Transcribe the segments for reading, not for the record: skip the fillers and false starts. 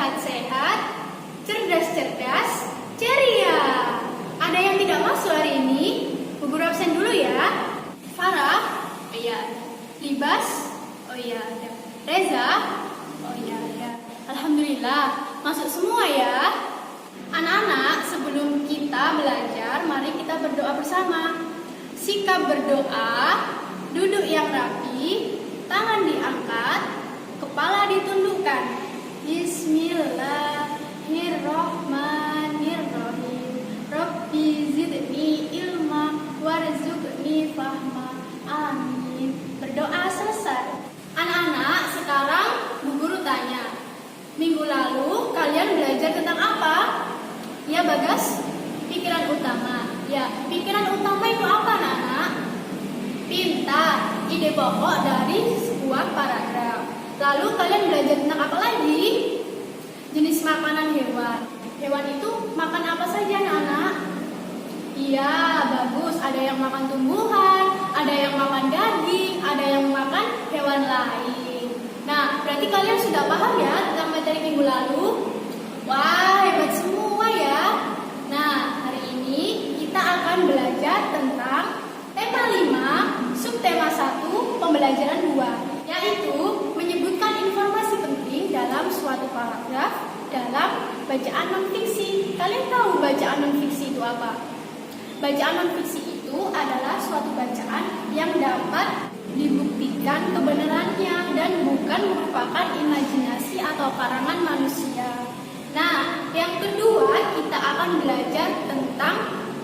sehat-sehat, cerdas-cerdas, ceria. Ada yang tidak masuk hari ini? Bu guru absen dulu ya. Farah? Oh iya. Libas? Oh iya ada. Reza? Oh iya ada. Alhamdulillah, masuk semua ya. Anak-anak, sebelum kita belajar, mari kita berdoa bersama. Sikap berdoa, duduk yang rapi, tangan diangkat, kepala ditundukkan. Bismillahirrahmanirrahim. Rabbi zidni ilma warzuqni fahma. Amin. Berdoa selesai. Anak-anak, sekarang Bu Guru tanya, minggu lalu kalian belajar tentang apa? Ya Bagas, pikiran utama. Ya, pikiran utama itu apa anak-anak? Pintar, ide pokok dari sebuah paragraf. Lalu kalian belajar tentang apa lagi? Jenis makanan hewan. Hewan itu makan apa saja anak-anak? Iya, bagus. Ada yang makan tumbuhan, ada yang makan daging, ada yang makan hewan lain. Nah, berarti kalian sudah paham ya tentang materi minggu lalu? Wah, hebat semua ya. Nah, hari ini kita akan belajar tentang tema 5, subtema 1, pembelajaran 2, yaitu menyebutkan informasi penting dalam suatu paragraf dalam bacaan non-fiksi. Kalian tahu bacaan non-fiksi itu apa? Bacaan non-fiksi itu adalah suatu bacaan yang dapat dibuktikan kebenarannya dan bukan merupakan imajinasi atau karangan manusia. Nah, yang kedua kita akan belajar tentang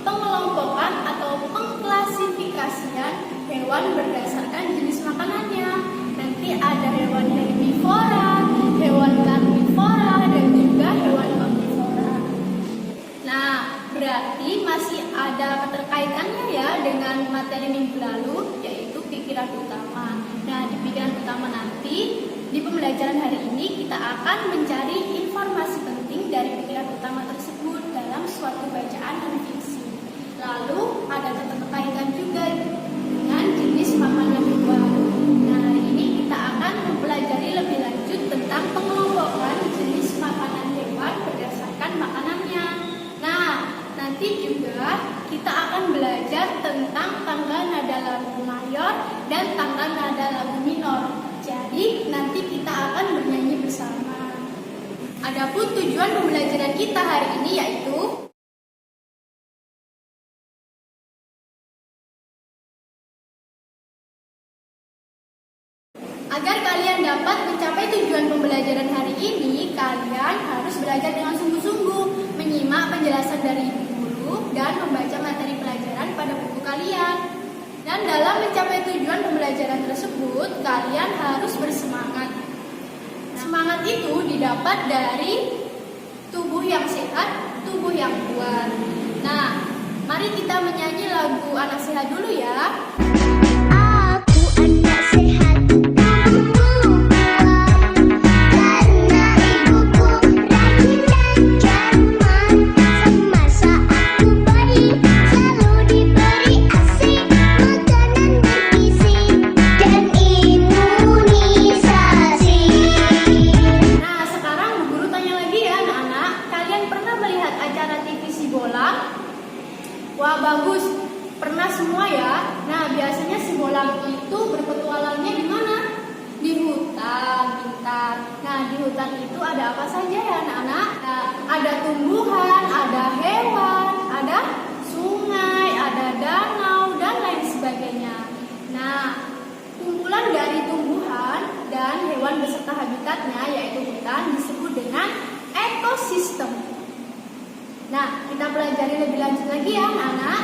pengelompokan atau pengklasifikasian hewan berdasarkan jenis makanannya. Nanti ada hewan herbivora, hewan karnivora, dan juga hewan omnivora. Nah, berarti masih ada keterkaitannya ya dengan materi minggu lalu, yaitu pikiran utama. Nah, di pikiran utama nanti, di pembelajaran hari ini kita akan mencari informasi penting dari pikiran utama tersebut dalam suatu bacaan non-fiksi. Lalu ada keterkaitan juga dengan jenis makanan hewan. Nah, hari ini kita akan mempelajari lebih lanjut tentang pengelompokan jenis makanan hewan berdasarkan makanannya. Nah, nanti juga kita akan belajar tentang tangga nada lagu mayor dan tangga nada lagu minor. Jadi nanti kita akan bernyanyi bersama. Adapun tujuan pembelajaran kita hari ini yaitu agar kalian dapat mencapai tujuan pembelajaran hari ini, kalian harus belajar dengan sungguh-sungguh, menyimak penjelasan dari guru dan membaca materi pelajaran pada buku kalian. Dan dalam mencapai tujuan pembelajaran tersebut, kalian harus bersemangat. Semangat itu didapat dari tubuh yang sehat, tubuh yang kuat. Nah, mari kita menyanyi lagu Anak Sehat dulu ya. Wah, bagus. Pernah semua ya. Nah, biasanya si bolang itu berpetualangnya di mana? Di hutan, pintar. Nah, di hutan itu ada apa saja ya anak-anak? Nah, ada tumbuhan, ada hewan, ada sungai, ada danau, dan lain sebagainya. Nah, kumpulan dari tumbuhan dan hewan beserta habitatnya, yaitu hutan, disebut dengan ekosistem. Nah, kita pelajari lebih lanjut lagi ya anak-anak.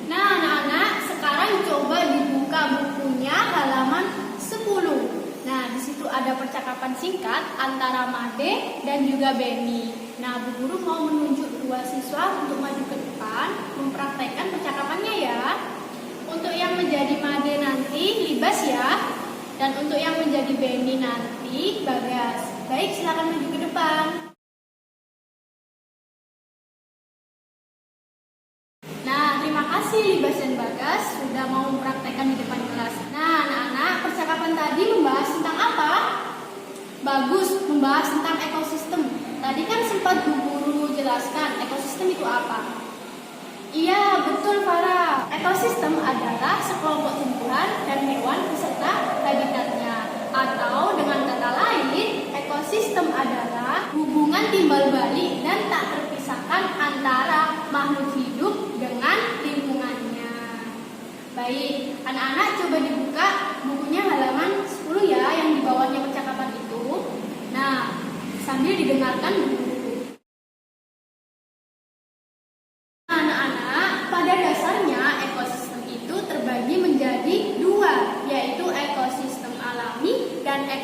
Nah, anak-anak, sekarang coba dibuka bukunya halaman 10. Nah, di situ ada percakapan singkat antara Made dan juga Beni. Nah, Bu Guru mau menunjuk dua siswa untuk maju ke depan mempraktekkan percakapannya ya. Untuk yang menjadi Made nanti Libas ya. Dan untuk yang menjadi Beni nanti Bagas. Baik, silakan maju ke depan. Nah, terima kasih Libas dan Bagas sudah mau mempraktekkan di depan kelas. Nah, anak-anak, percakapan tadi membahas tentang apa? Bagus, membahas tentang ekosistem. tadi kan sempat Bu Guru jelaskan ekosistem itu apa? Iya, betul Farah. Ekosistem adalah sekelompok tumbuhan dan hewan beserta habitatnya. Atau dengan kata lain, ekosistem adalah hubungan timbal balik dan tak terpisahkan antara makhluk hidup dengan lingkungannya. Baik, anak-anak coba dibuka bukunya halaman 10 ya, yang di bawahnya percakapan itu. Nah, sambil didengarkan Bu Guru.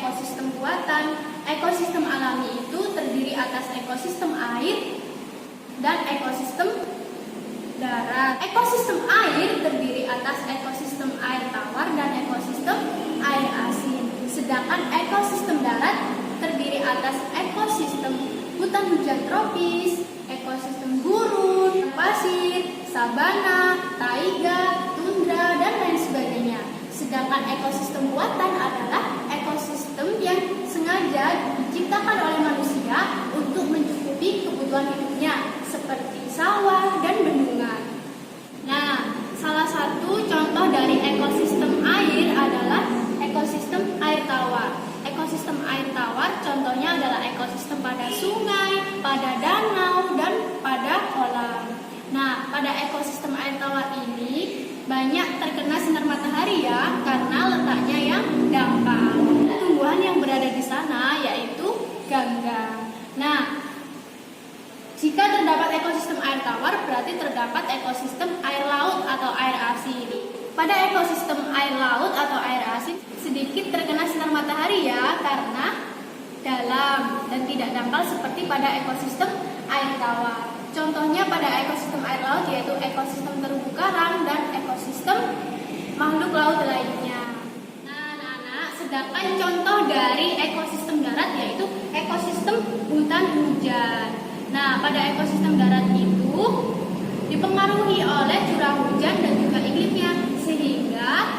Ekosistem buatan. Ekosistem alami itu terdiri atas ekosistem air dan ekosistem darat. Ekosistem air terdiri atas ekosistem air tawar dan ekosistem air asin. Sedangkan ekosistem darat terdiri atas ekosistem hutan hujan tropis, ekosistem gurun, pasir, sabana, taiga, tundra, dan lain sebagainya. Sedangkan ekosistem buatan adalah ekosistem yang sengaja diciptakan oleh manusia untuk mencukupi kebutuhan hidupnya, seperti sawah dan bendungan. Nah, salah satu contoh dari ekosistem air adalah ekosistem air tawar. Ekosistem air tawar contohnya adalah ekosistem pada sungai, pada danau, dan pada kolam. Nah, pada ekosistem air tawar ini banyak terkena sinar matahari ya, karena letaknya yang dangkal. Tumbuhan yang berada di sana yaitu ganggang. Nah, jika terdapat ekosistem air tawar, berarti terdapat ekosistem air laut atau air asin. Pada ekosistem air laut atau air asin sedikit terkena sinar matahari ya, karena dalam dan tidak dangkal seperti pada ekosistem air tawar. Contohnya pada ekosistem air laut yaitu ekosistem terumbu karang dan ekosistem makhluk laut lainnya. Nah, anak-anak, sedangkan contoh dari ekosistem darat yaitu ekosistem hutan hujan. Nah, pada ekosistem darat itu dipengaruhi oleh curah hujan dan juga iklimnya, sehingga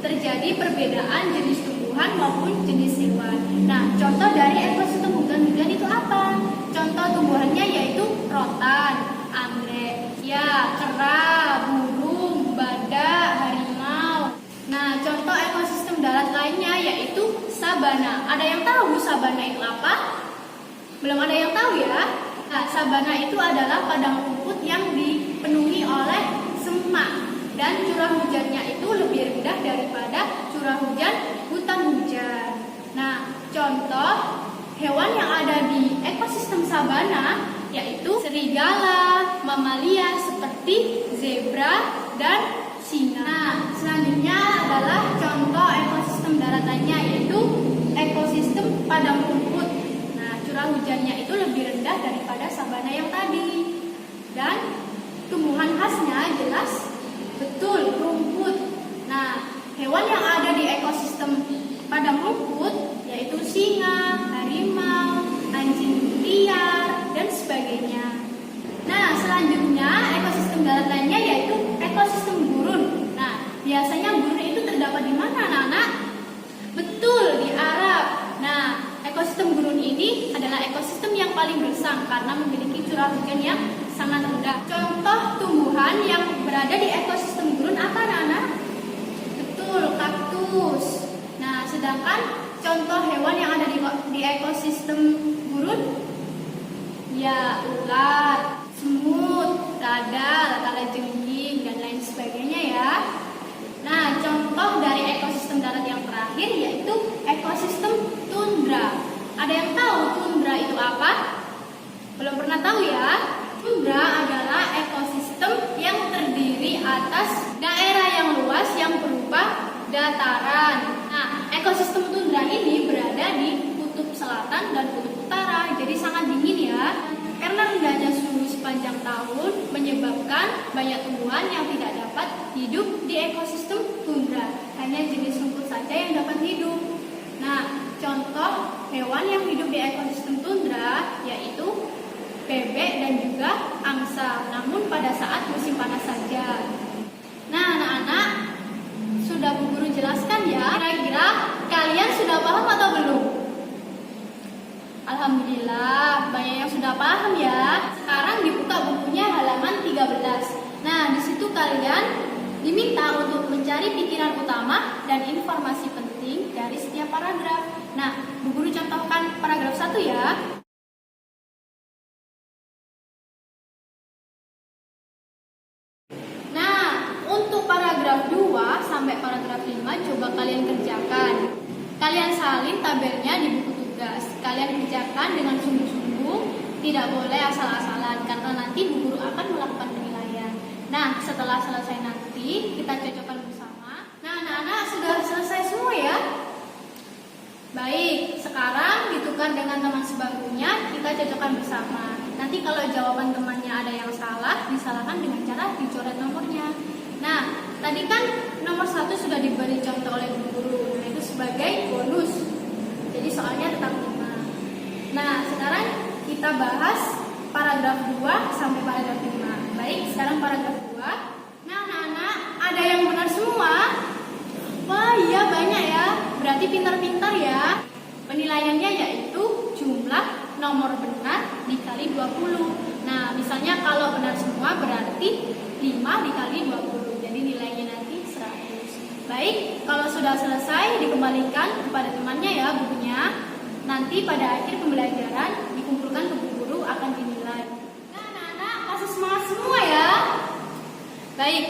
terjadi perbedaan jenis tumbuhan maupun jenis hewan. Nah, contoh dari ekosistem hutan hujan itu apa? Contoh tumbuhannya yaitu rotan, anggrek, ya, kera, burung, badak, harimau. Nah, contoh ekosistem darat lainnya yaitu sabana. Ada yang tahu sabana itu apa? Belum ada yang tahu ya? Nah, sabana itu adalah padang rumput yang dipenuhi oleh semak dan curah hujannya itu lebih rendah daripada curah hujan hutan hujan. Nah, contoh hewan yang ada di ekosistem sabana yaitu serigala, mamalia seperti zebra dan singa. Nah, selanjutnya adalah contoh ekosistem darat lainnya yaitu ekosistem padang rumput. Nah, curah hujannya itu lebih rendah daripada sabana yang tadi. Dan tumbuhan khasnya jelas betul rumput. Nah, hewan yang ada di ekosistem padang rumput yaitu singa, harimau, anjing liar, dan sebagainya. Nah, selanjutnya ekosistem darat lainnya yaitu ekosistem gurun. Nah, biasanya gurun itu terdapat di mana, anak-anak? Betul, di Arab. Nah, ekosistem gurun ini adalah ekosistem yang paling gersang karena memiliki curah hujan yang sangat rendah. Contoh tumbuhan yang berada di ekosistem gurun apa, anak-anak? Betul, kaktus. Nah, sedangkan contoh hewan yang ada di ekosistem gurun, ya ular, semut, lada jengking, dan lain sebagainya ya. Nah, contoh dari ekosistem darat yang terakhir yaitu ekosistem tundra. Ada yang tahu tundra itu apa? Belum pernah tahu ya? Tundra adalah ekosistem yang terdiri atas daerah yang luas yang berupa dataran. Nah, ekosistem tundra ini berada di kutub selatan dan kutub utara, jadi sangat dingin ya. Karena rendahnya suhu sepanjang tahun menyebabkan banyak tumbuhan yang tidak dapat hidup di ekosistem tundra. Hanya jenis rumput saja yang dapat hidup. Nah, contoh hewan yang hidup di ekosistem tundra yaitu bebek dan juga angsa, namun pada saat musim panas saja. Nah, anak-anak, sudah Bu Guru jelaskan ya. Kira-kira kalian sudah paham atau belum? Alhamdulillah, banyak yang paham ya? Sekarang dibuka bukunya halaman 13. Nah, di situ kalian diminta untuk mencari pikiran utama dan informasi penting dari setiap paragraf. Nah, Bu Guru contohkan paragraf 1 ya. Nah, untuk paragraf 2 sampai paragraf 5 coba kalian kerjakan. Kalian salin tabelnya di buku tugas. Kalian kerjakan dengan sungguh-sungguh, tidak boleh asal-asalan karena nanti Bu Guru akan melakukan penilaian. Nah, setelah selesai nanti kita cocokkan bersama. Nah, anak-anak sudah selesai semua ya? Baik, sekarang ditukar dengan teman sebarunya, kita cocokkan bersama. Nanti kalau jawaban temannya ada yang salah, disalahkan dengan cara dicoret nomornya. Nah, tadi kan nomor 1 sudah diberi contoh oleh Bu Guru, yaitu sebagai bonus. Jadi soalnya tetap 5. Nah, sekarang kita bahas paragraf 2 sampai paragraf 5. Baik, sekarang paragraf 2. Nah, anak-anak, ada yang benar semua? Wah, iya banyak ya. Berarti pintar-pintar ya. Penilaiannya yaitu jumlah nomor benar dikali 20. Nah, misalnya kalau benar semua berarti 5 dikali 20. Jadi nilainya nanti 100. Baik, kalau sudah selesai dikembalikan kepada temannya ya bukunya. Nanti pada akhir pembelajaran dikumpulkan ke Bu Guru akan dinilai. Nah, anak-anak masih semangat semua ya. Baik,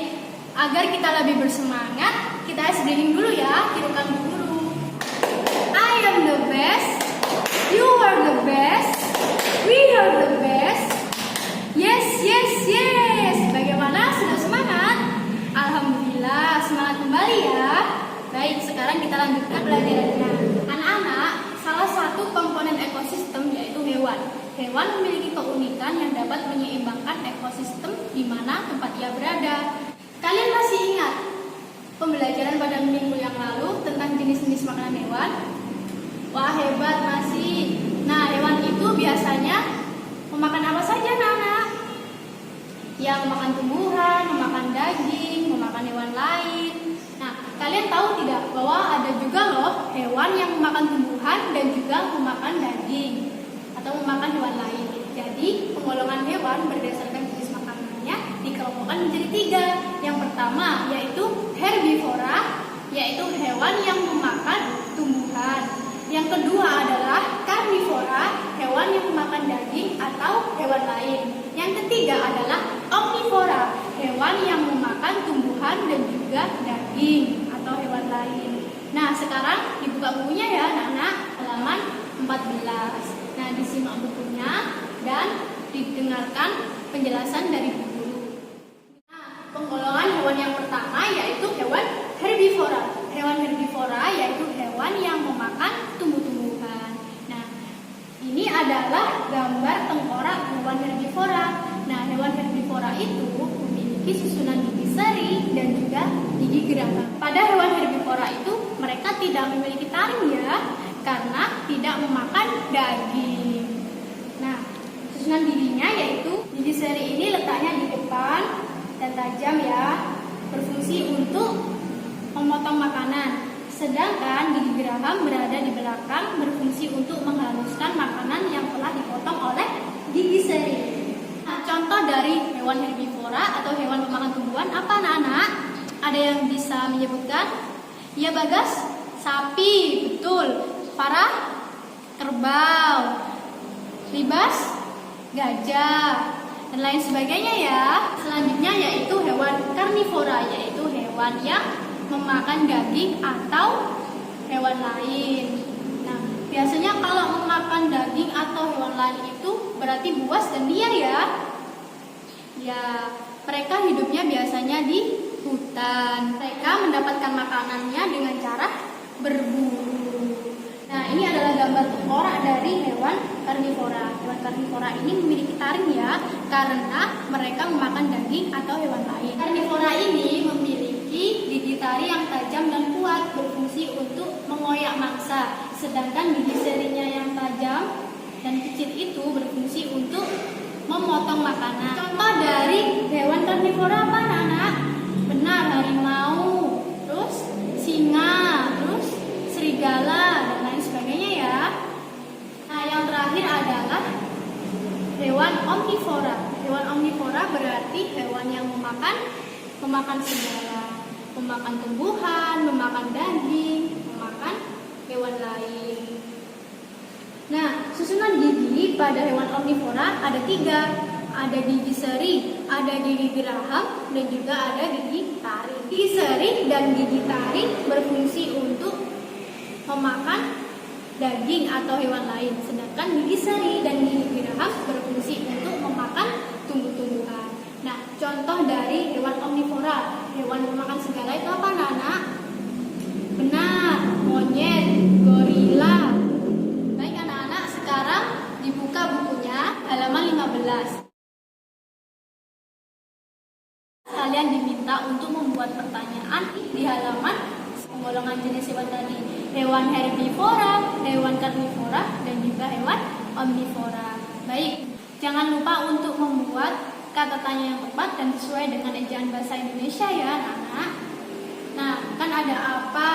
agar kita lebih bersemangat, kita SBing dulu ya, tirukan Bu Guru. I am the best, you are the best, we are the best. Yes, yes, yes. Bagaimana? Sudah semangat? Alhamdulillah, semangat kembali ya. Baik, sekarang kita lanjutkan pelajarannya. Anak-anak, salah satu komponen ekosistem yaitu hewan. Hewan memiliki keunikan yang dapat menyeimbangkan ekosistem di mana tempat ia berada. Kalian masih ingat pembelajaran pada minggu yang lalu tentang jenis-jenis makanan hewan? Wah, hebat masih. Nah, hewan itu biasanya memakan apa saja, anak-anak? Ya, memakan tumbuhan, memakan daging, memakan hewan lain. Nah, kalian tahu tidak bahwa ada juga loh hewan yang memakan tumbuhan dan juga memakan daging atau memakan hewan lain. Jadi, penggolongan hewan berdasarkan jenis makanannya dikelompokkan menjadi 3. Yang pertama yaitu herbivora, yaitu hewan yang memakan tumbuhan. Yang kedua adalah karnivora, hewan yang memakan daging atau hewan lain. Yang ketiga adalah omnivora, hewan yang memakan tumbuhan dan juga daging atau hewan lain. Nah, sekarang dibuka bukunya ya anak-anak, halaman 14. Nah, disimak bukunya dan didengarkan penjelasan dari Bu Guru. Nah, penggolongan hewan yang pertama yaitu hewan herbivora. Hewan herbivora yaitu hewan yang memakan tumbuh-tumbuhan. Nah, ini adalah gambar tengkorak hewan herbivora. Nah, hewan herbivora itu memiliki susunan gigi seri dan juga gigi geraham. Pada hewan herbivora itu mereka tidak memiliki taring ya, karena tidak memakan daging. Nah, susunan giginya yaitu gigi seri ini letaknya di depan dan tajam ya, berfungsi untuk memotong makanan. Sedangkan gigi geraham berada di belakang, berfungsi untuk menghaluskan makanan yang telah dipotong oleh gigi seri. Nah, contoh dari hewan herbivora atau hewan pemakan tumbuhan apa anak-anak? Ada yang bisa menyebutkan? Ya Bagas, sapi, betul. Farah, kerbau. Libas, gajah, dan lain sebagainya ya. Selanjutnya yaitu hewan karnivora, yaitu hewan yang memakan daging atau hewan lain. Nah, biasanya kalau memakan daging atau hewan lain itu berarti buas dan liar ya. Ya, mereka hidupnya biasanya di hutan. Mereka mendapatkan makanannya dengan cara berburu. Nah, ini adalah gambar tengkorak dari hewan karnivora. Hewan karnivora ini memiliki taring ya, karena mereka memakan daging atau hewan lain. Karnivora ini memiliki gigi taring yang tajam dan kuat, berfungsi untuk mengoyak mangsa. Sedangkan gigi serinya yang tajam dan kecil itu berfungsi untuk memotong makanan. Contoh dari hewan karnivora apa anak-anak? Benar, harimau, terus singa, terus serigala, dan lain sebagainya ya. Nah, yang terakhir adalah hewan omnivora. Hewan omnivora berarti hewan yang memakan segala, memakan tumbuhan, memakan daging, memakan hewan lain. Nah, susunan gigi pada hewan omnivora ada 3. Ada gigi seri, ada gigi geraham, dan juga ada gigi taring. Gigi seri dan gigi taring berfungsi untuk memakan daging atau hewan lain, sedangkan gigi seri dan gigi geraham berfungsi untuk memakan tumbuh-tumbuhan. Nah, contoh dari hewan omnivora, hewan memakan segala itu apa, anak-anak? Benar, monyet, gorila. Baik anak-anak, sekarang dibuka bukunya halaman 15. Kalian diminta untuk membuat pertanyaan di halaman penggolongan jenis hewan tadi. Hewan herbivora, hewan karnivora, dan juga hewan omnivora. Baik, jangan lupa untuk membuat kata tanya yang tepat dan sesuai dengan ejaan bahasa Indonesia ya anak-anak. Nah, kan ada apa,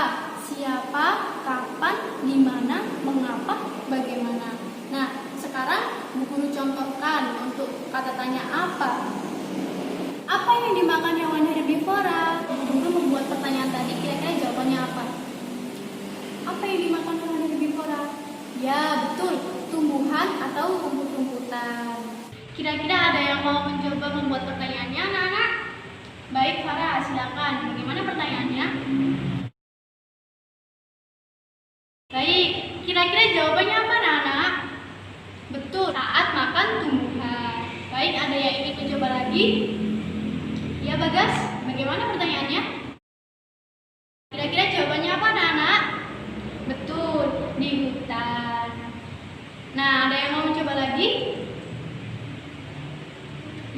siapa, kapan, di mana, mengapa, bagaimana. Nah, sekarang Bu Guru contohkan untuk kata tanya apa. Apa yang dimakan hewan herbivora? Guru membuat pertanyaan tadi, kira-kira jawabannya apa? Apa yang dimakan hewan herbivora? Ya, betul, tumbuhan atau rumput-rumputan. Kira-kira ada yang mau mencoba membuat pertanyaannya, anak-anak? Baik, Farah, silakan. Bagaimana pertanyaannya? Baik, kira-kira jawabannya apa, anak-anak? Betul, saat makan tumbuhan. Baik, ada yang ingin mencoba lagi? Ya Bagas, bagaimana pertanyaannya? Kira-kira jawabannya apa anak-anak? Betul, di hutan. Nah, ada yang mau mencoba lagi?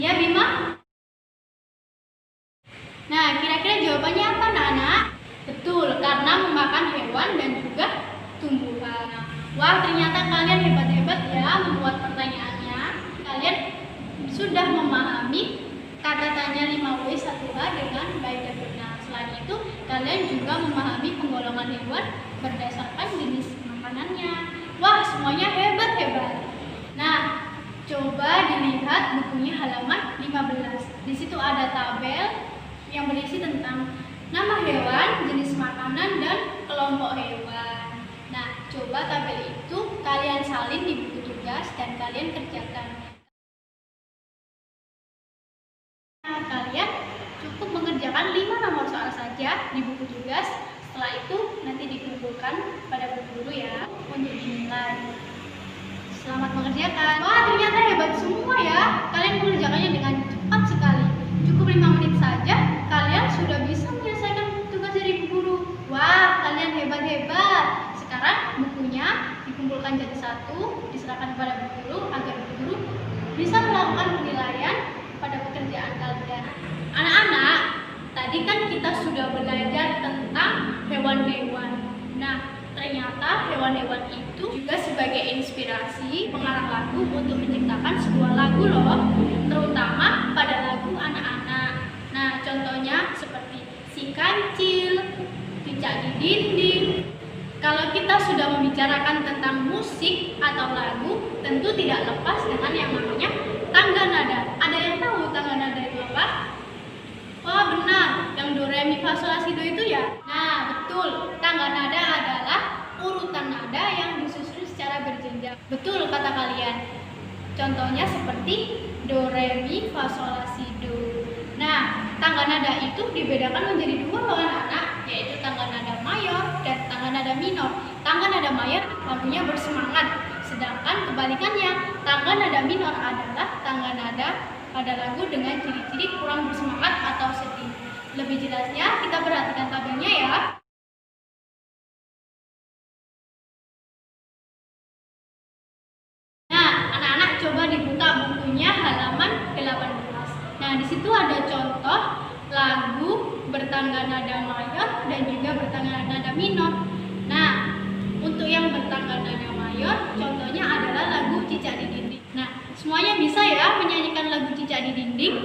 Ya Bima? Nah, kira-kira jawabannya apa anak-anak? Betul, karena memakan hewan dan juga tumbuhan. Wah, ternyata kalian hebat-hebat ya membuat pertanyaannya. Kalian sudah memahami kata tanya 5W1H dengan baik dan benar. Selain itu, kalian juga memahami penggolongan hewan berdasarkan jenis makanannya. Wah, semuanya hebat-hebat. Nah, coba dilihat bukunya halaman 15. Di situ ada tabel yang berisi tentang nama hewan, jenis makanan, dan kelompok hewan. Nah, coba tabel itu kalian salin di buku tugas dan kalian kerjakan. Kalian cukup mengerjakan 5 nomor soal saja di buku tugas. Setelah itu nanti dikumpulkan pada guru ya untuk dinilai. Selamat mengerjakan. Wah, ternyata hebat semua ya. Kalian mengerjakannya dengan cepat sekali. Cukup 5 menit saja kalian sudah bisa menyelesaikan tugas dari guru. Wah, kalian hebat-hebat. Sekarang bukunya dikumpulkan jadi satu, diserahkan kepada guru agar guru bisa melakukan penilaian pada pekerjaan kalian. Anak-anak, tadi kan kita sudah belajar tentang hewan-hewan. Nah, ternyata hewan-hewan itu juga sebagai inspirasi pengarang lagu untuk menciptakan sebuah lagu loh, terutama pada lagu anak-anak. Nah, contohnya seperti Si Kancil, Cicak di Dinding. Kalau kita sudah membicarakan tentang musik atau lagu, tentu tidak lepas dengan yang namanya tangga nada. Ada yang tahu tangga nada itu apa? Wah, benar, yang do, re, mi, fa, sol, la, si, do itu ya? Nah, betul, tangga nada adalah urutan nada yang disusun secara berjenjang. Betul kata kalian. Contohnya seperti do, re, mi, fa, sol, la, si, do. Nah, tangga nada itu dibedakan menjadi 2 loh anak-anak, yaitu tangga nada mayor dan tangga nada minor. Tangga nada mayor lagunya bersemangat, sedangkan kebalikannya, tangga nada minor adalah tangga nada pada lagu dengan ciri-ciri kurang bersemangat atau sedih. Lebih jelasnya kita perhatikan tabelnya ya. Nah, anak-anak coba dibuka bukunya halaman 18. Nah, di situ ada contoh lagu bertangga nada mayor dan juga bertangga nada minor. Nah, untuk yang bertangga nada mayor, contohnya adalah lagu Cicak di Dinding. Nah, semuanya bisa ya menyanyikan lagu Cicak di Dinding?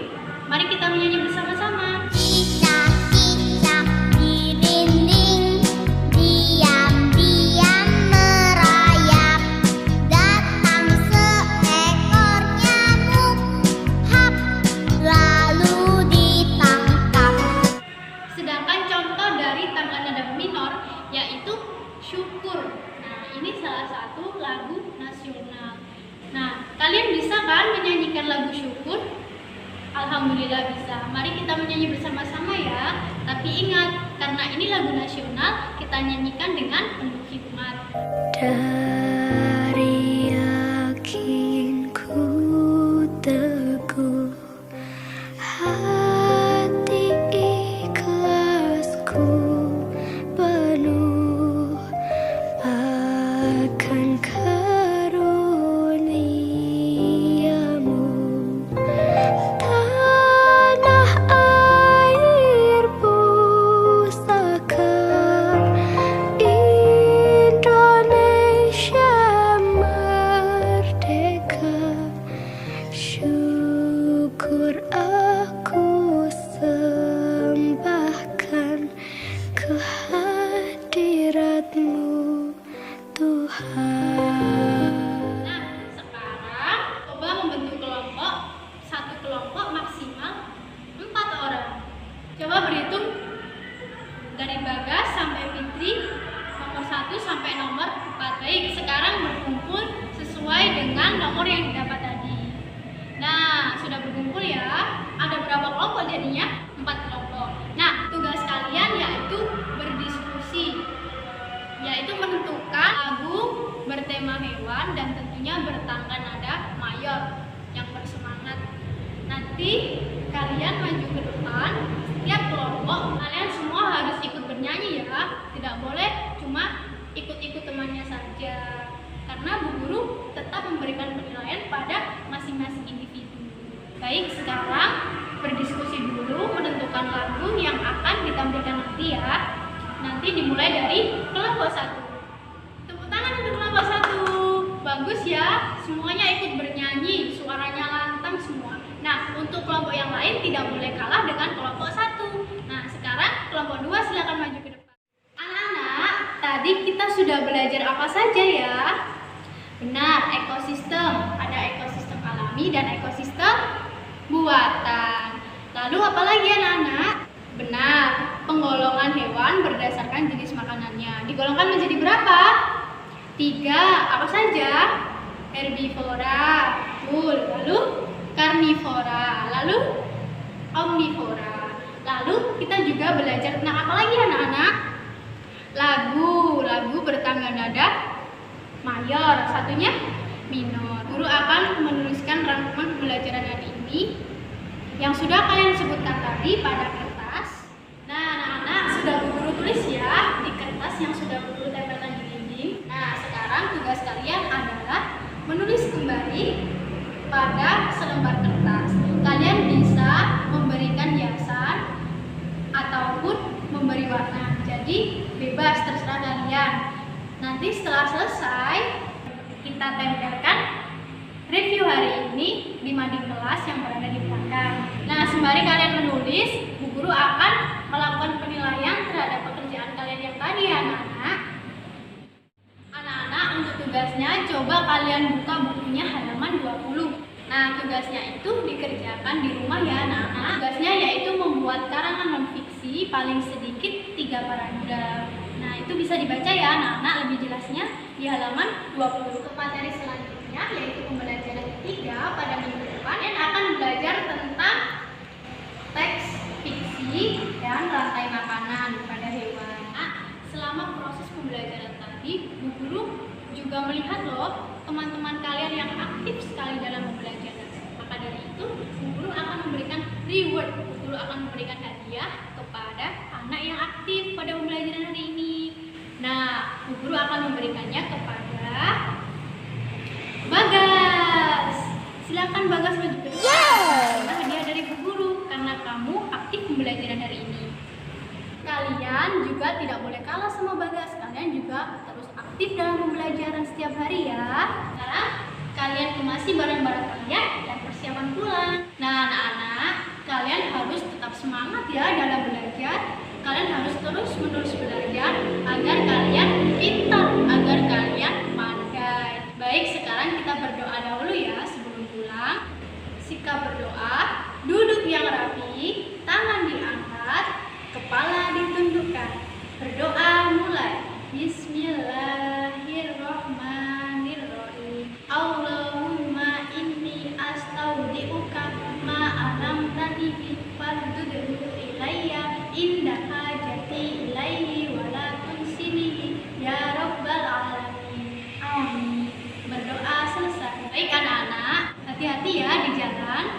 Mari kita menyanyi bersama-sama. Cicak-cicak di dinding, diam-diam merayap. Datang seekor nyamuk, Kalian bisa kan menyanyikan lagu syukur? Alhamdulillah bisa. Mari kita menyanyi bersama-sama ya. Tapi ingat, karena ini lagu nasional, kita nyanyikan dengan penuh hikmat. Dari yakinku teguh, hati ikhlasku penuh akan karuniamu. Tanah air pusaka Indonesia merdeka, syukur aku sembahkan kehadiratmu Tuhan. Nah, sekarang coba membentuk kelompok. Satu kelompok maksimal 4 orang. Coba berhitung dari Bagas sampai Fitri, nomor 1 sampai nomor 4. Baik, sekarang berkumpul sesuai dengan nomor yang didapat tadi. Nah, sudah berkumpul ya. Ada berapa kelompok jadinya? 4 kelompok. Nah, tugas kalian yaitu berdiskusi, yaitu menentukan lagu bertema hewan dan tentunya bertangga nada mayor yang bersemangat. Nanti kalian maju ke depan, setiap kelompok kalian semua harus ikut bernyanyi ya. Tidak boleh cuma ikut-ikut temannya saja, karena Bu Guru tetap memberikan penilaian pada masing-masing individu. Baik, sekarang berdiskusi dulu menentukan lagu yang akan ditampilkan nanti ya. Nanti dimulai dari kelompok 1. Tepuk tangan untuk kelompok 1. Bagus ya, semuanya ikut bernyanyi, suaranya lantang semua. Nah, untuk kelompok yang lain tidak boleh kalah dengan kelompok 1. Nah, sekarang kelompok 2 silakan maju ke depan. Anak-anak, tadi kita sudah belajar apa saja ya? Benar, ekosistem. Ada ekosistem alami dan ekosistem buatan. Lalu apa lagi anak-anak? Benar, penggolongan hewan berdasarkan jenis makanannya. Digolongkan menjadi berapa? 3. Apa saja? Herbivora, betul. Lalu karnivora, lalu omnivora. Lalu kita juga belajar tentang apa lagi anak-anak? Lagu bertangga nada mayor, satunya minor. Guru akan menuliskan rangkuman pembelajaran hari ini yang sudah kalian sebutkan tadi pada kertas. Nah, anak-anak sudah guru tulis ya di kertas yang sudah guru tempelkan di dinding. Nah, sekarang tugas kalian adalah menulis kembali pada selembar kertas. Kalian bisa memberikan hiasan ataupun memberi warna. Jadi bebas, terserah kalian. Nanti setelah selesai kita tempelkan review hari ini di mading kelas yang berada di belakang. Nah, sembari kalian menulis, Bu Guru akan melakukan penilaian terhadap pekerjaan kalian yang tadi ya anak-anak. Anak-anak, untuk tugasnya coba kalian buka bukunya halaman 20. Nah, tugasnya itu dikerjakan di rumah ya anak-anak. Tugasnya yaitu membuat karangan non-fiksi paling sedikit 3 paragraf. Nah, itu bisa dibaca ya anak-anak lebih jelasnya di halaman 20. Ke materi selanjutnya yaitu pembelajaran ketiga pada minggu depan. Kalian akan belajar tentang teks fiksi dan rantai makanan pada hewan. Nah, selama proses pembelajaran tadi, Bu Guru juga melihat loh teman-teman kalian yang aktif sekali dalam pembelajaran. Maka dari itu, Bu Guru akan memberikan reward. Bu Guru akan memberikan hadiah kepada anak yang aktif pada pembelajaran hari ini. Nah, Bu Guru akan memberikannya kepada Bagas. Silakan Bagas maju ke depan. Nah, hadiah dari Bu Guru karena kamu aktif pembelajaran hari ini. Kalian juga tidak boleh kalah sama Bagas. Kalian juga terus aktif dalam pembelajaran setiap hari ya. Sekarang kalian kemasi barang-barang kalian dan persiapan pulang. Nah, anak-anak, kalian harus tetap semangat ya dalam belajar. Kalian harus terus-menerus belajar agar kalian pintar, agar kalian pandai. Baik, sekarang kita berdoa dahulu ya sebelum pulang. Sikap berdoa, duduk yang rapi, tangan diangkat, kepala ditundukkan. Berdoa mulai. Bismillahirrahmanirrahim. Allahumma Baik anak-anak, hati-hati ya di jalan.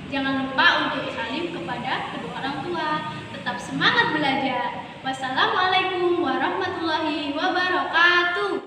Jangan lupa untuk salim kepada kedua orang tua. Tetap semangat belajar. Wassalamualaikum warahmatullahi wabarakatuh.